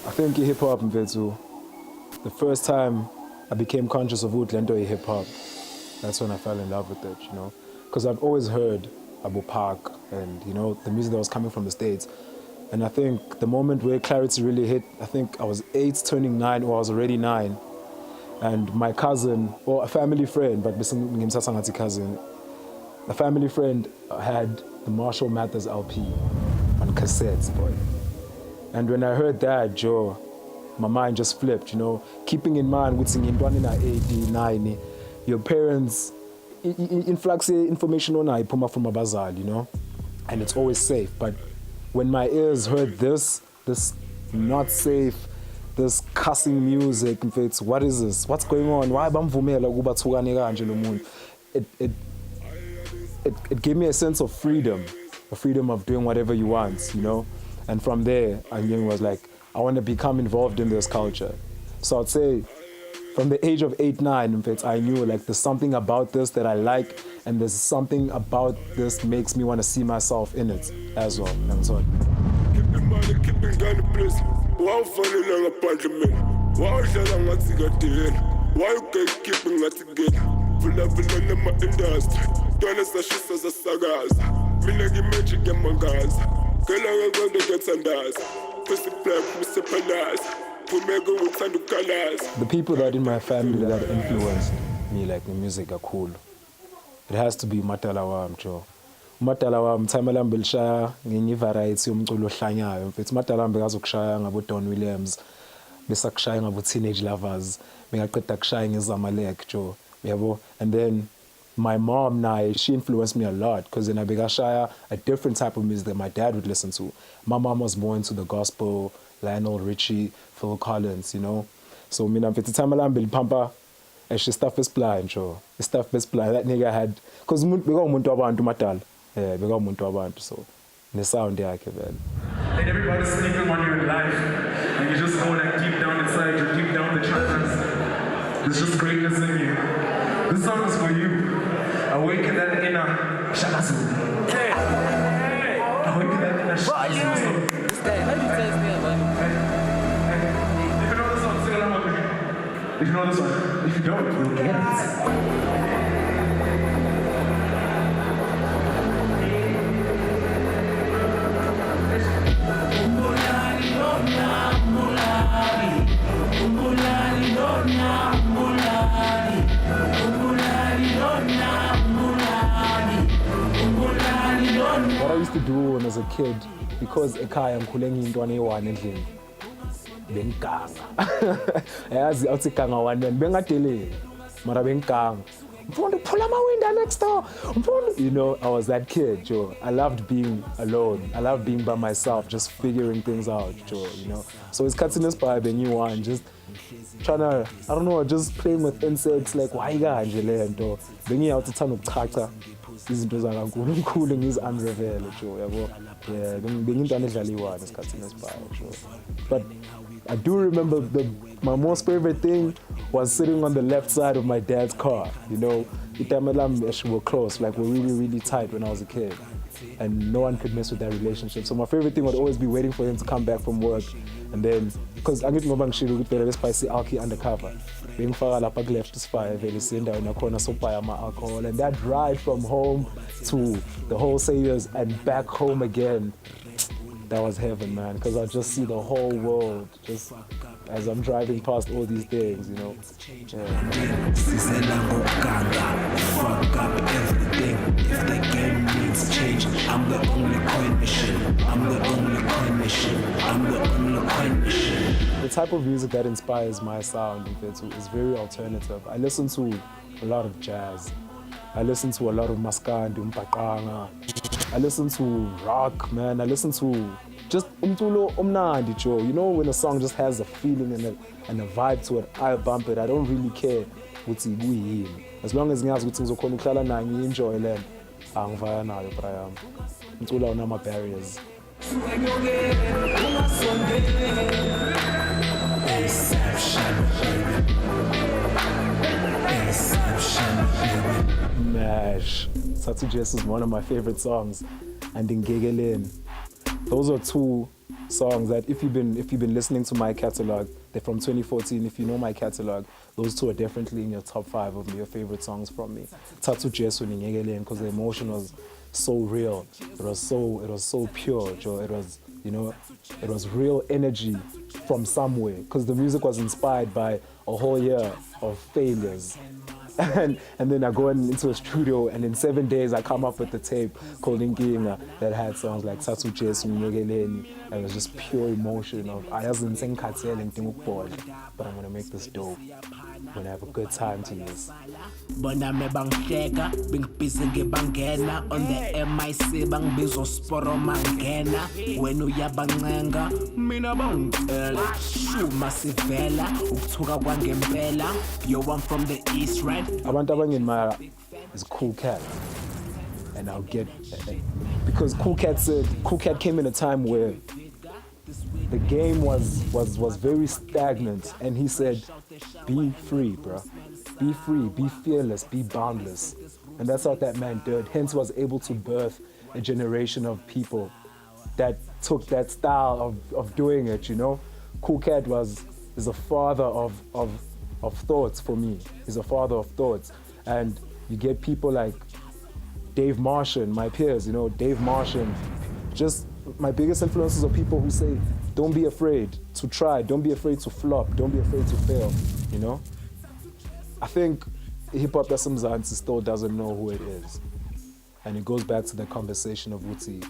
I think hip-hop mfethu, the first time I became conscious of lento hip-hop, that's when I fell in love with it, you know? Because I've always heard Abu Park and, you know, the music that was coming from the States. And I think the moment where clarity really hit, I think I was 8 turning 9, or I was already 9. And my cousin, or a family friend, but cousin, a family friend had the Marshall Mathers LP on cassettes, boy. And when I heard that, Joe, my mind just flipped, you know, keeping in mind what's in 89, your parents influx information on puma from a bazaar, you know, and it's always safe. But when my ears heard this not safe, this cussing music, in fact, what is this? What's going on? Why it gave me a sense of freedom, a freedom of doing whatever you want, you know. And from there, I was like, I want to become involved in this culture. So I'd say, from the age of 8, 9, in fact, I knew like there's something about this that I like, and there's something about this makes me want to see myself in it as well. And so the people that in my family that influenced me like the music are cool. It has to be Matala wam, Joe. Matala wam, time alam belshaya, ngenye variety yomculo ohlanyayo. Mfethu Matala wam bekazokushaya ngabo Don Williams, bese kushaya ngabo Teenage Lovers, bengaqeda kushaya ngeZamalek, Joe. Yabo. And then my mom now, she influenced me a lot because then I began share a different type of music that my dad would listen to. My mom was more into the gospel, Lionel Richie, Phil Collins, you know. So me na mfethu time alam pampa, she stuff is blind, Joe. The stuff is blind. That nigga had, because beka umuntu wabantu Matala. Yeah, beka umuntu wabantu, so the sound yakhe man. And everybody's sleeping on you in life, and you just know that deep down inside you, deep down the chakras, there's just greatness in you. This song is for you. Awaken that inner shakazu. Hey! Awaken that inner shakazu. If you know this one, sing along with me. If you know this one. If you don't, you'll get it. What I used to do when I was a kid, because ekhaya ngikhule ngiyintwana eyi-1 endlini, bengiganga. Yazi awuthi ganga 1 man, bengadeleli, mara bengiganga. Mfundo pull my window next door. You know, I was that kid, Joe. I loved being alone. I loved being by myself, just figuring things out, Joe, you know. So it's cutting this by the new one, just trying to, I don't know, just playing with insects, like, why you got Angela? Bringing out the ton of character. Izinto zakaNkulunkulu ngizi-unrevele, Joe, yabo. Yeah, bengintwana edlala esikhathini esibayo, Joe. But I do remember my most favorite thing was sitting on the left side of my dad's car. You know, Itamalam were close, like we're really, really tight when I was a kid. And no one could mess with that relationship. So my favorite thing would always be waiting for him to come back from work. And then, because I'm getting about to get spicy alcohol undercover. Being far up left is fire, very send in a corner so buy my alcohol. And that ride from home to the wholesalers and back home again, that was heaven, man. Because I just see the whole world just as I'm driving past all these things, you know. Yeah. Fuck up everything. If the game needs change, I'm the only coin machine. I'm the only coin machine. I'm the only coin machine. The type of music that inspires my sound is very alternative. I listen to a lot of jazz. I listen to a lot of maskandi, umpaqanga. I listen to rock, man. I listen to just umculo omnandi, Joe. You know, when a song just has a feeling and a vibe to it, I bump it. I don't really care what's in. As long as ngiyazi ukuthi ngizokhona ukuhlala naye ngi-enjoy le nto, angivaya nayo brayam. Umculo awunama barriers. Mash. Sathu Jess is one of my favorite songs. And in Gegelin. those are two songs that if you've been listening to my catalog, they're from 2014. If you know my catalog, those two are definitely in your top 5 of your favorite songs from me. Tatu Jesu Ninyegeleni, because the emotion was so real. It was so pure, Joe. It was, it was real energy from somewhere, because the music was inspired by a whole year of failures. And then I go into a studio, and in 7 days I come up with a tape called Inkinga that had songs like Tatu Jesu Ninyegeleni, and it was just pure emotion of I wasn't saying but I'm gonna make this dope. I'm gonna have a good time to this. Bona me banghleka bengibhizi ngibangena on the MIC bangibizo sporo mangena wena uyabancenga mina bangicela shuma sivela ukuthuka kwangempela yo I'm from the east right Abantu abangenimaya is Cool Cat, and I'll get because Cool Cat came in a time where the game was very stagnant, and he said, be free, bro. Be free, be fearless, be boundless. And that's what that man did. Hence was able to birth a generation of people that took that style of doing it, Cool Cat is a father of thoughts for me. He's a father of thoughts. And you get people like Dave Martian, my peers, Dave Martian. Just my biggest influences are people who say, don't be afraid to try, don't be afraid to flop, don't be afraid to fail, I think hip-hop Mzansi still doesn't know who it is. And it goes back to the conversation of Wuti.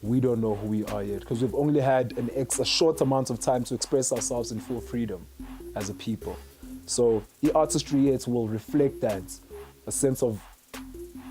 We don't know who we are yet, because we've only had a short amount of time to express ourselves in full freedom as a people. So the artistry yet will reflect that, a sense of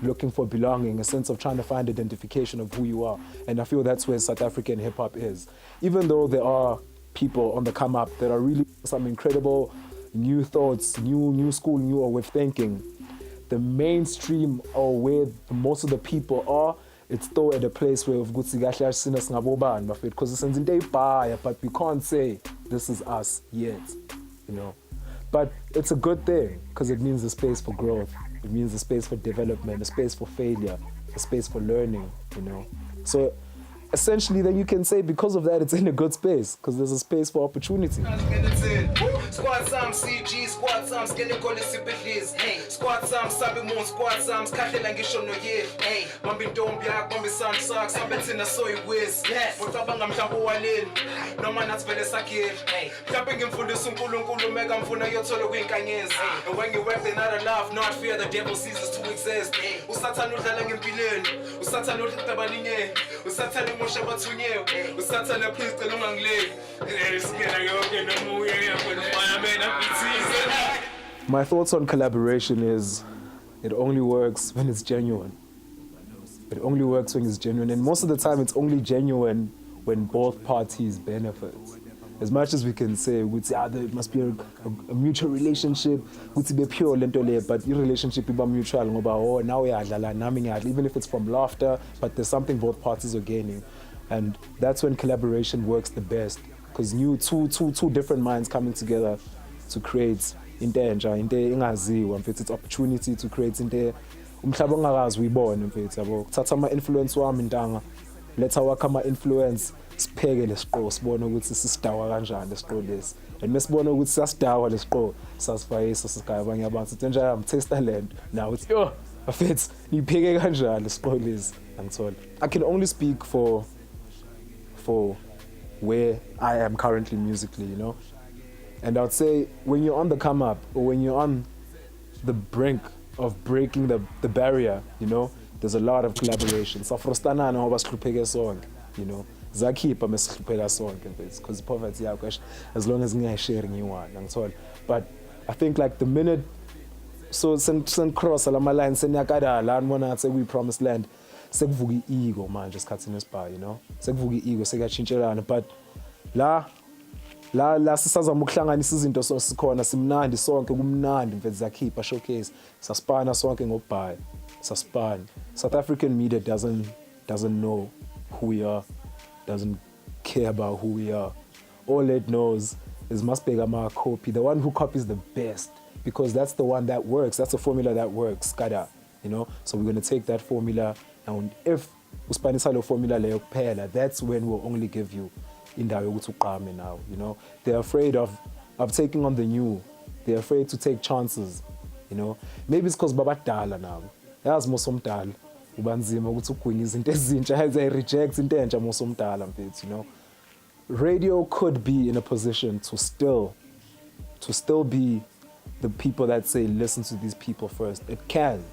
looking for belonging, a sense of trying to find identification of who you are. And I feel that's where South African hip-hop is. Even though there are people on the come up that are really some incredible new thoughts, new school, new way of thinking, the mainstream or where most of the people are, it's still at a place where because it's in day but we can't say this is us yet, But it's a good thing, because it means a space for growth. It means a space for development, a space for failure, a space for learning, So essentially then you can say because of that it's in a good space, because there's a space for opportunity. Squad Sam CG, Squad Sam Skelly Colisi Bitlis, Squad Sam Sabi Moon, Squad Sam Skate Langisho no ye, Mambi Dombia, Mambi Sam Socks, Mambetina Soy Wiz, Mutabanga Mtambo Walin, no man that's better Sakir, Tapping him for the Sunkulu Mega Funa Yotolo Winkanyes, and when you work, they're not enough, not fear the devil ceases to exist. Usata Nutalang and Bilin, Usata Nutabaline, Usata Mosha Batunye, Usata La Piste Lumangle, My thoughts on collaboration is it only works when it's genuine. It only works when it's genuine, and most of the time it's only genuine when both parties benefit. As much as we can say, there must be a mutual relationship, be pure, but your relationship is mutual. Now we are even if it's from laughter, but there's something both parties are gaining, and that's when collaboration works the best. Because two different minds coming together to create into it's opportunity to create into umhlaba ongakazi uyibone mfethu yabo kuthatha ama influence wami intanga letha wakha ama influence sipheke lesiqo sibone ukuthi sisidawa kanjani lesiqo lesi and mesibone ukuthi sasidawa lesiqo sasifayisa sisigaya abanye abantu sithi nje am taste land now it's mfethu nipheke kanjani lesiqo lesi angithola. I can only speak for where I am currently musically, And I would say when you're on the come up or when you're on the brink of breaking the barrier, there's a lot of collaboration. Safrostana no basihlupheke sonke, Zakhipha mesihlupheka sonke because poverty as long as ngiyashare ngiyi-one angithola. But I think like the minute so sen cross la line senyakada la nibona ngathi we promised land sekuvuka i-ego manje esikhathini esiba, sekuvuka i-ego sekuyatshintshelana, but la sisazama ukuhlanganisa izinto sikhona simnandi sonke kumnandi mfethu Zakhipha showcase saspana sonke ngobhayi saspana. South African media doesn't know who we are, doesn't care about who we are. All it knows is Masbega copy, the one who copies the best, because that's the one that works, that's the formula that works, kada, So we're going to take that formula, and if uspanisa lo formula leyo kuphela, that's when we'll only give you indawo yokuthi uqame now, you know. They're afraid of taking on the new. They're afraid to take chances, you know. Maybe it's because babadala now. Yazi mosomdala ubanzima ukuthi ugwinye izinto ezintsha, they reject into entsha mosomdala mfethu, you know. Radio could be in a position to still be the people that say listen to these people first. It can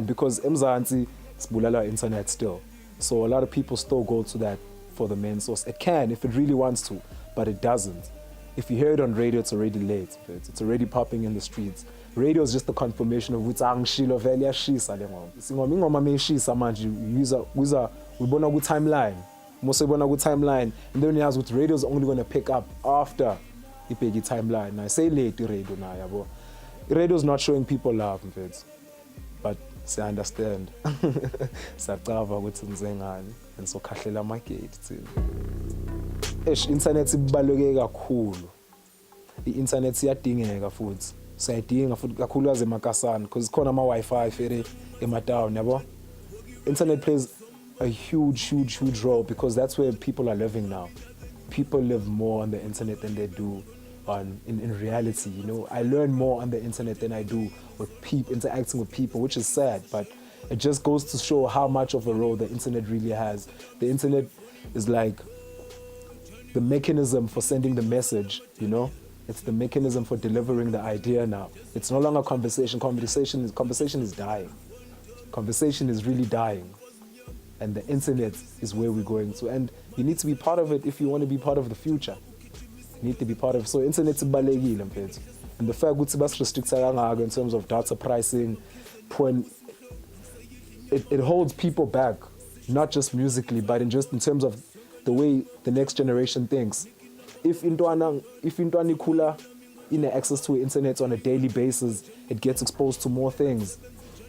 because emzansi sibulala internet still, so a lot of people still go to that for the main source. It can if it really wants to, but it doesn't. If you hear it on radio, it's already late. It's already popping in the streets. Radio is just the confirmation of ukuthi angishilo vele yashisa le ngoma. Singoma ingoma meshisa manje uyibona ku timeline. Mosebona ku timeline, and then uyazi ukuthi radio is only going to pick up after ibheki timeline. Now say late radio na yabo. Radio is not showing people love mfethu. But I understand. Siyacava ukuthi ngize ngani and so khahlela amagate thina. Internet ibaluleke kakhulu. I-internet iyadingeka futhi. Sayidinga futhi kakhulukazi emakasana because khona ama-Wi-Fi fere ema-town yabo. Internet plays a huge role because that's where people are living now. People live more on the internet than they do in reality, you know. I learn more on the internet than I do with interacting with people, which is sad, but it just goes to show how much of a role the internet really has. The internet is like the mechanism for sending the message, you know. It's the mechanism for delivering the idea now. It's no longer conversation. Conversation is dying. Conversation is really dying. And the internet is where we're going to. And you need to be part of it if you want to be part of the future. You need to be part of it. So internet is balekile mfethu. And the fact ukuthi basirestricta kangaka in terms of data pricing, it holds people back, not just musically, but in terms of the way the next generation thinks. If intwana ikhula in access to internet on a daily basis, it gets exposed to more things.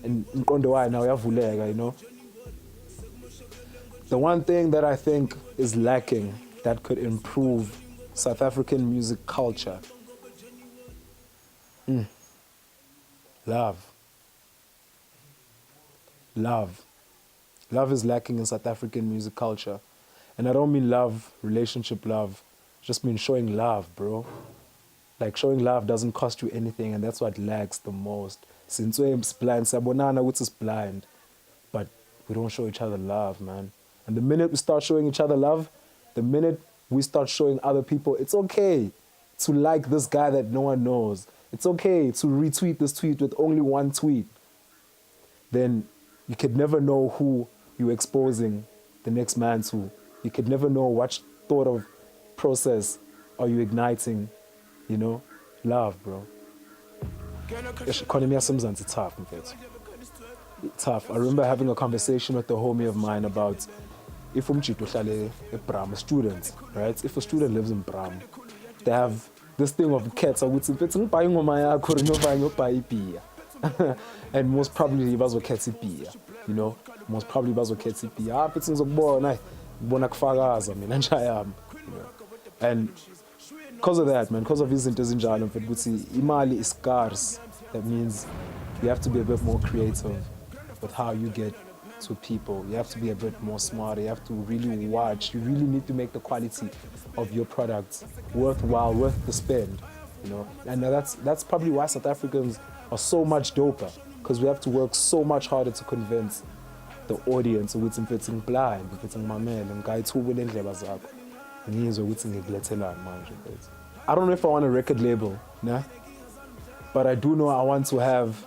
And mqondo wayo now uyavuleka, you know. The one thing that I think is lacking that could improve South African music culture, love. Love is lacking in South African music culture. And I don't mean love, relationship love, just mean showing love, bro. Like showing love doesn't cost you anything, and that's what lacks the most. Since we're blind, sabonana which is blind, but we don't show each other love, man. And the minute we start showing each other love, the minute we start showing other people, it's okay to like this guy that no one knows. It's okay to retweet this tweet with only one tweet. Then you could never know who you're exposing the next man to. You could never know what thought of process are you igniting, you know? Love, bro. Economy yasemzansi tough, mfethu. Tough. I remember having a conversation with a homie of mine about if umjito uhlale eBram, a student, right? If a student lives in Bram, they have this thing of cats. I would say, ngibhaye ingoma yakho ngiyobhaye ipiya. And most probably bazokhetha ipiya, you know? Most probably bazokhetha ipiya. Mfethu ngizokubona, ngibona kufakaza mina njayami, you know? And because of that, man, because of izinto ezinjalo mfethu ukuthi imali is scarce. That means you have to be a bit more creative with how you get to people. You have to be a bit more smarter. You have to really watch. You really need to make the quality of your product worthwhile, worth the spend, you know. And that's probably why South Africans are so much doper, because we have to work so much harder to convince the audience ukuthi mfethu ngiblind, mfethu ngimamele, ngayithubule indleba zakho. Ngizwe ukuthi ngikulethelani manje mfethu. I don't know if I want a record label, nah? But I do know I want to have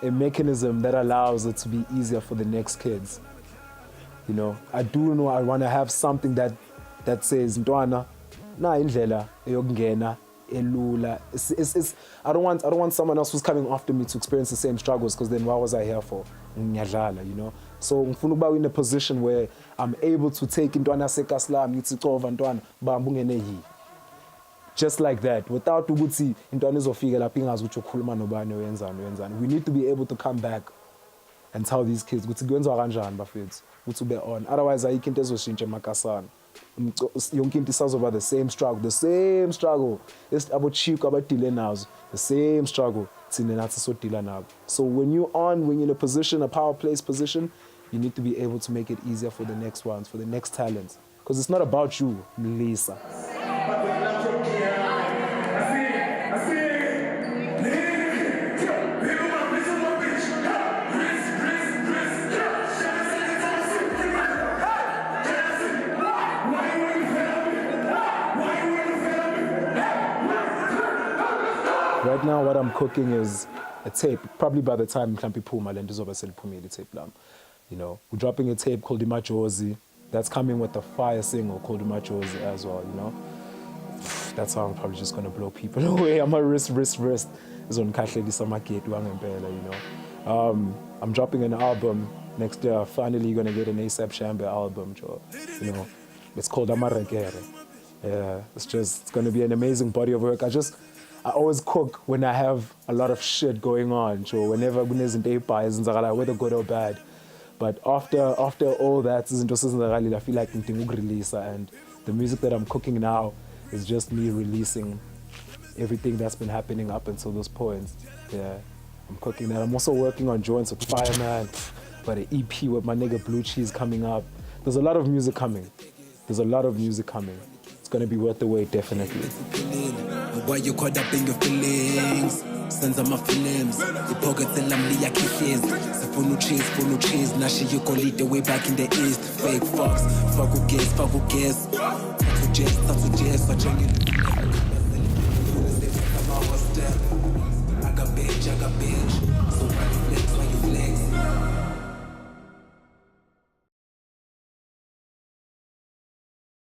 a mechanism that allows it to be easier for the next kids. You know, I do know I want to have something that says, Ntwana, na indlela eyokungena elula. I don't want someone else who's coming after me to experience the same struggles, because then what was I here for? Ngiyadlala, you know. So ngifuna ukuba in a position where I'm able to take Ntwana sekaslam ngithi cova Ntwana bamba ungene hi. Just like that, without ukuthi Ntwana izofika lapho ingazi ukuthi ukhuluma nobani wenzani. We need to be able to come back and tell these kids ukuthi kwenziwa kanjani bafethu ukuthi ube on. Otherwise ayikho into ezoshintsha emakasana. Yonke into isazoba the same struggle. Abo chico abadile nazo, the same struggle thina nathi so deala nabo. So when you're in a position, a power place position, You need to be able to make it easier for the next ones, for the next talents. Because it's not about you, Lisa. Right now, what I'm cooking is a tape. Probably by the time Mhlampe Puma and Dizoba Selipumile tape lam. You know, we're dropping a tape called Imajozi. That's coming with a fire single called Imajozi as well, you know. That song probably just gonna blow people away. I'm a wrist. It's on Kahlelisa Maketu Angempela, you know. I'm dropping an album next year. Finally, you're gonna get an ASAP Shembe album, Joe. You know, it's called Amarekere. Yeah, it's gonna be an amazing body of work. I always cook when I have a lot of shit going on. So whenever whether good or bad. But after all that, I feel like I'm release, and the music that I'm cooking now is just me releasing everything that's been happening up until those points. Yeah, I'm cooking that. I'm also working on joints with Fireman, but an EP with my nigga Blue Cheese coming up. There's a lot of music coming. It's gonna be worth the wait, definitely. Why you caught up in your feelings? Sends on my films. The pockets and I'm Lia kisses. Phone cheese. Now she you call it the way back in the east. Fake fox. Fuck who cares. Fuck who just. Watching you.